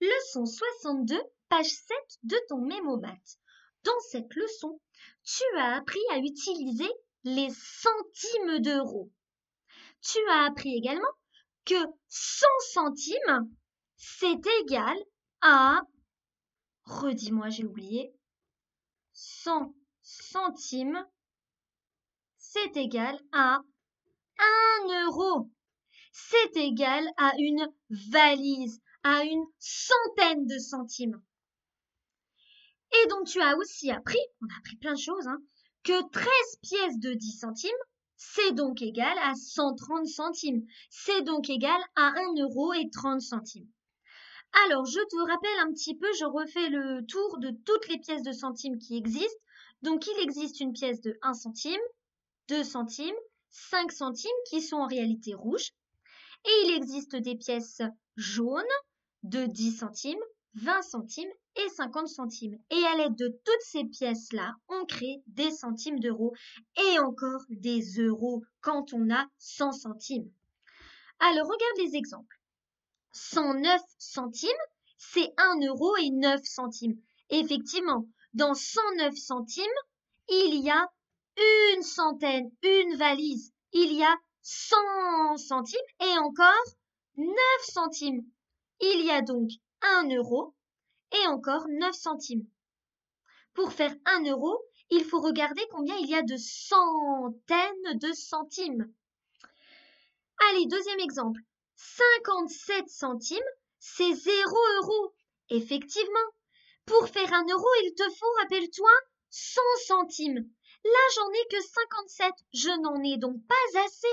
Leçon 62, page 7 de ton mémomath. Dans cette leçon, tu as appris à utiliser les centimes d'euros. Tu as appris également que 100 centimes, c'est égal à, redis-moi, j'ai oublié, 100 centimes, c'est égal à 1 euro. C'est égal à une valise, à une centaine de centimes. Et donc, tu as aussi appris, on a appris plein de choses, que 13 pièces de 10 centimes, c'est donc égal à 130 centimes. C'est donc égal à 1,30 €. Alors, je te rappelle un petit peu, je refais le tour de toutes les pièces de centimes qui existent. Donc, il existe une pièce de 1 centime, 2 centimes, 5 centimes qui sont en réalité rouges. Et il existe des pièces jaunes de 10 centimes, 20 centimes et 50 centimes. Et à l'aide de toutes ces pièces-là, on crée des centimes d'euros et encore des euros quand on a 100 centimes. Alors, regarde les exemples. 109 centimes, c'est 1,09 €. Effectivement, dans 109 centimes, il y a une centaine, une valise. Il y a 100 centimes et encore 9 centimes. Il y a donc 1 euro et encore 9 centimes. Pour faire 1 euro, il faut regarder combien il y a de centaines de centimes. Allez, deuxième exemple. 57 centimes, c'est 0 €. Effectivement, pour faire 1 euro, il te faut, rappelle-toi, 100 centimes. Là, j'en ai que 57. Je n'en ai donc pas assez.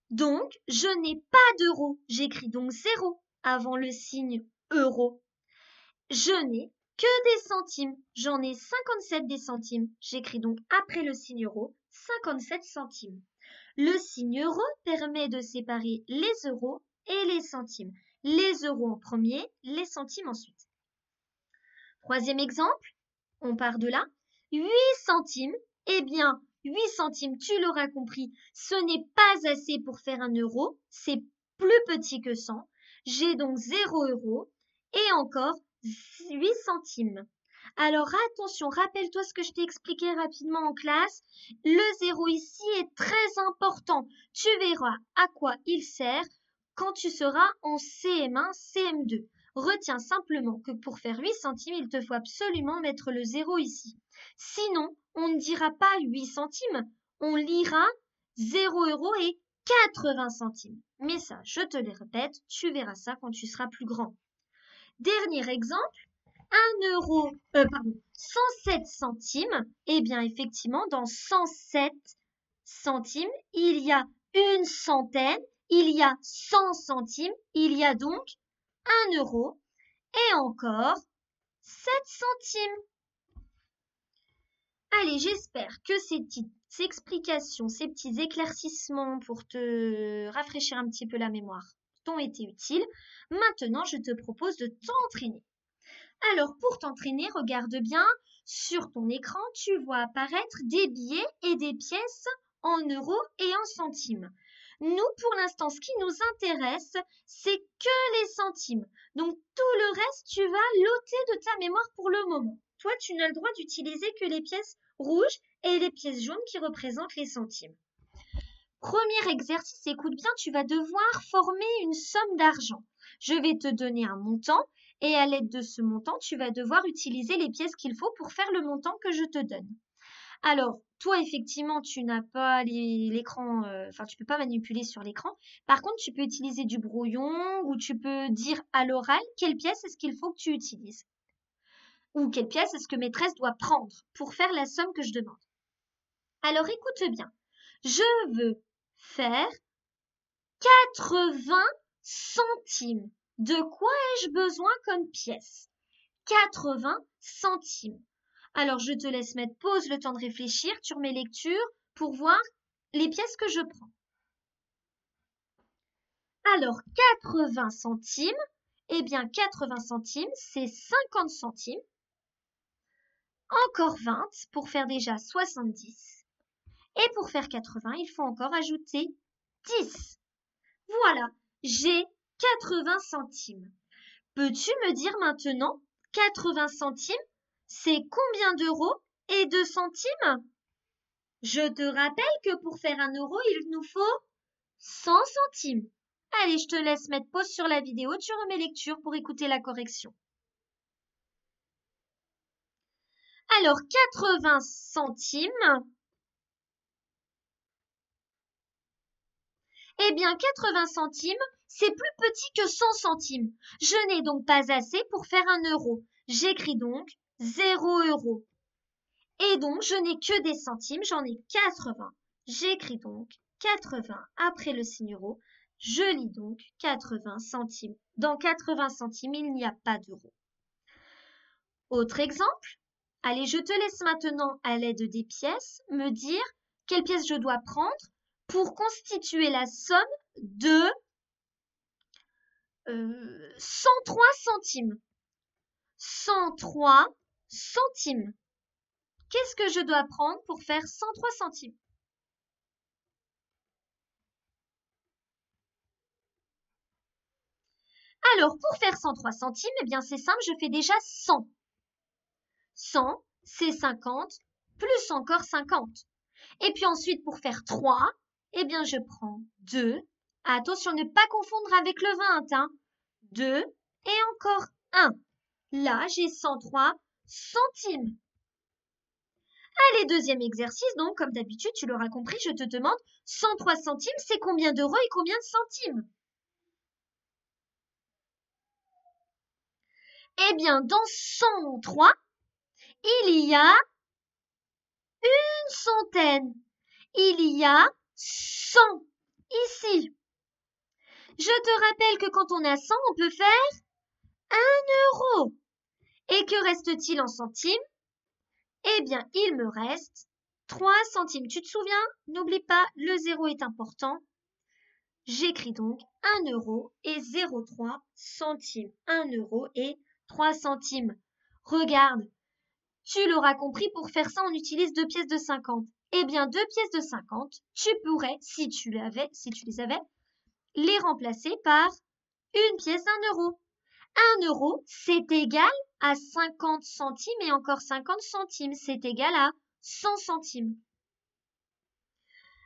Donc, je n'ai pas d'euros. J'écris donc 0 avant le signe euro. Je n'ai que des centimes. J'en ai 57 des centimes. J'écris donc après le signe euro 57 centimes. Le signe euro permet de séparer les euros et les centimes. Les euros en premier, les centimes ensuite. Troisième exemple, on part de là. 8 centimes, eh bien, 8 centimes, tu l'auras compris, ce n'est pas assez pour faire 1 euro, c'est plus petit que 100. J'ai donc 0 € et encore 8 centimes. Alors attention, rappelle-toi ce que je t'ai expliqué rapidement en classe. Le 0 ici est très important. Tu verras à quoi il sert quand tu seras en CM1, CM2. Retiens simplement que pour faire 8 centimes, il te faut absolument mettre le 0 ici. Sinon, on ne dira pas 8 centimes, on lira 0 € et 80 centimes. Mais ça, je te le répète, tu verras ça quand tu seras plus grand. Dernier exemple, 107 centimes. Eh bien, effectivement, dans 107 centimes, il y a une centaine, il y a 100 centimes, il y a donc 1 euro et encore 7 centimes. Allez, j'espère que ces petites explications, ces petits éclaircissements pour te rafraîchir un petit peu la mémoire t'ont été utiles. Maintenant, je te propose de t'entraîner. Alors, pour t'entraîner, regarde bien, sur ton écran, tu vois apparaître des billets et des pièces en euros et en centimes. Nous, pour l'instant, ce qui nous intéresse, c'est que les centimes. Donc, tout le reste, tu vas l'ôter de ta mémoire pour le moment. Toi, tu n'as le droit d'utiliser que les pièces rouges et les pièces jaunes qui représentent les centimes. Premier exercice, écoute bien, tu vas devoir former une somme d'argent. Je vais te donner un montant et à l'aide de ce montant, tu vas devoir utiliser les pièces qu'il faut pour faire le montant que je te donne. Alors, toi, effectivement, tu n'as pas l'écran, tu peux pas manipuler sur l'écran. Par contre, tu peux utiliser du brouillon ou tu peux dire à l'oral quelle pièce est-ce qu'il faut que tu utilises. Ou quelle pièce est-ce que maîtresse doit prendre pour faire la somme que je demande. Alors, écoute bien. Je veux faire 80 centimes. De quoi ai-je besoin comme pièce? 80 centimes. Alors, je te laisse mettre pause le temps de réfléchir. Tu remets lecture pour voir les pièces que je prends. Alors, 80 centimes, eh bien, 80 centimes, c'est 50 centimes. Encore 20 pour faire déjà 70. Et pour faire 80, il faut encore ajouter 10. Voilà, j'ai 80 centimes. Peux-tu me dire maintenant, 80 centimes, c'est combien d'euros et de centimes? Je te rappelle que pour faire 1 euro, il nous faut 100 centimes. Allez, je te laisse mettre pause sur la vidéo, tu remets lecture pour écouter la correction. Alors, 80 centimes, eh bien 80 centimes, c'est plus petit que 100 centimes. Je n'ai donc pas assez pour faire 1 euro. J'écris donc 0 euros. Et donc, je n'ai que des centimes, j'en ai 80. J'écris donc 80 après le signe euro. Je lis donc 80 centimes. Dans 80 centimes, il n'y a pas d'euros. Autre exemple. Allez, je te laisse maintenant, à l'aide des pièces, me dire quelle pièce je dois prendre pour constituer la somme de 103 centimes. 103 centimes. Qu'est-ce que je dois prendre pour faire 103 centimes? Alors, pour faire 103 centimes, eh bien, c'est simple, je fais déjà 100. 100, c'est 50, plus encore 50. Et puis ensuite, pour faire 3, eh bien, je prends 2. Attention, ne pas confondre avec le 20, hein. 2 et encore 1. Là, j'ai 103 centimes. Allez, deuxième exercice, donc, comme d'habitude, tu l'auras compris, je te demande 103 centimes, c'est combien d'euros et combien de centimes? Eh bien, dans 103, il y a une centaine. Il y a 100 ici. Je te rappelle que quand on a 100, on peut faire 1 euro. Et que reste-t-il en centimes? Eh bien, il me reste 3 centimes. Tu te souviens? N'oublie pas, le zéro est important. J'écris donc 1 euro et 0,3 centimes. 1 euro et 3 centimes. Regarde, tu l'auras compris, pour faire ça, on utilise 2 pièces de 50. Eh bien, 2 pièces de 50, tu pourrais, si tu les avais, les remplacer par une pièce d'1 euro. 1 euro, c'est égal à 50 centimes et encore 50 centimes, c'est égal à 100 centimes.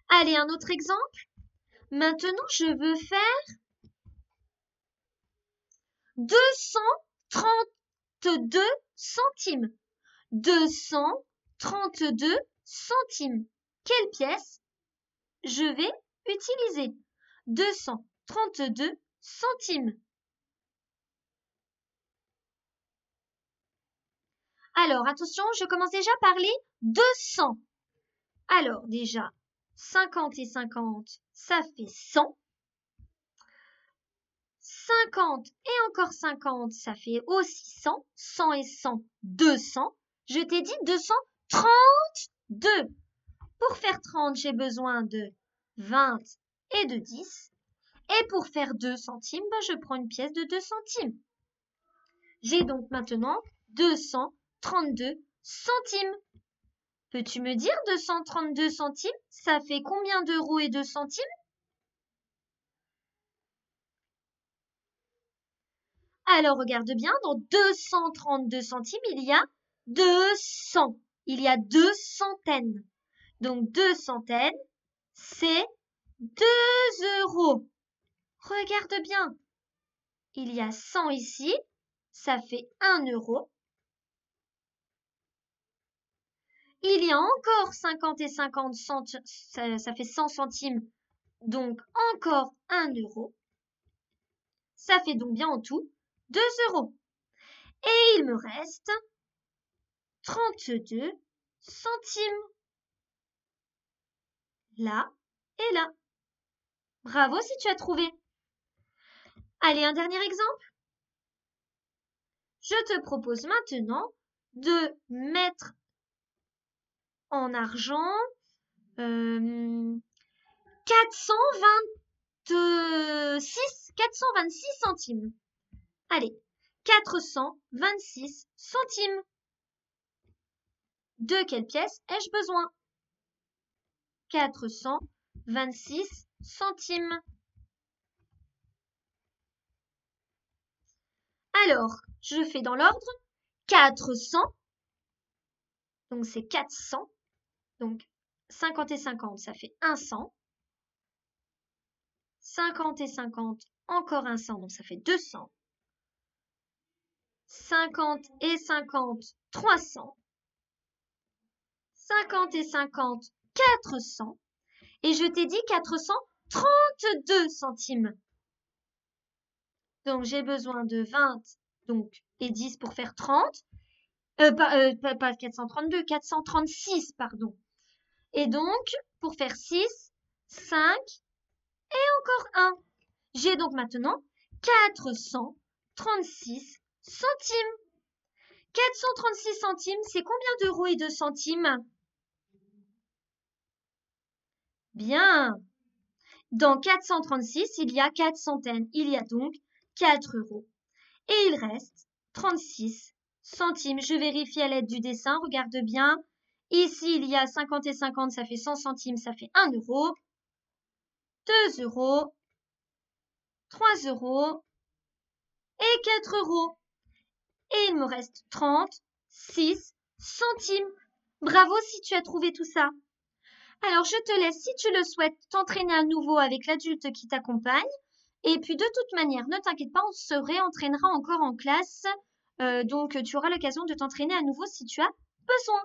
Allez, un autre exemple. Maintenant, je veux faire 232 centimes. 232 centimes. Quelle pièce je vais utiliser? 232 centimes. Alors, attention, je commence déjà par les 200. Alors, déjà, 50 et 50, ça fait 100. 50 et encore 50, ça fait aussi 100. 100 et 100, 200. Je t'ai dit 232. Pour faire 30, j'ai besoin de 20 et de 10. Et pour faire 2 centimes, je prends une pièce de 2 centimes. J'ai donc maintenant 232 centimes. Peux-tu me dire 232 centimes, ça fait combien d'euros et de centimes? Alors, regarde bien, dans 232 centimes, il y a 200. Il y a 2 centaines. Donc, 2 centaines, c'est 2 euros. Regarde bien. Il y a 100 ici, ça fait 1 euro. Il y a encore 50 et 50 centimes, ça fait 100 centimes, donc encore 1 euro. Ça fait donc bien en tout 2 euros. Et il me reste 32 centimes. Là et là. Bravo si tu as trouvé. Allez, un dernier exemple. Je te propose maintenant de mettre en argent 426 centimes. Allez, 426 centimes. De quelle pièce ai-je besoin? 426 centimes. Alors, je fais dans l'ordre 400. Donc, c'est 400. Donc, 50 et 50, ça fait 100. 50 et 50, encore 100, donc ça fait 200. 50 et 50, 300. 50 et 50, 400. Et je t'ai dit 432 centimes. Donc, j'ai besoin de 20 donc, et 10 pour faire 30. Pas 432, 436, pardon. Et donc, pour faire 6, 5 et encore 1. J'ai donc maintenant 436 centimes. 436 centimes, c'est combien d'euros et de centimes? Bien. Dans 436, il y a 4 centaines. Il y a donc 4 euros. Et il reste 36 centimes. Je vérifie à l'aide du dessin. Regarde bien. Ici, il y a 50 et 50, ça fait 100 centimes, ça fait 1 euro. 2 euros. 3 euros. Et 4 euros. Et il me reste 36 centimes. Bravo si tu as trouvé tout ça. Alors, je te laisse, si tu le souhaites, t'entraîner à nouveau avec l'adulte qui t'accompagne. Et puis, de toute manière, ne t'inquiète pas, on se réentraînera encore en classe. Donc, tu auras l'occasion de t'entraîner à nouveau si tu as besoin.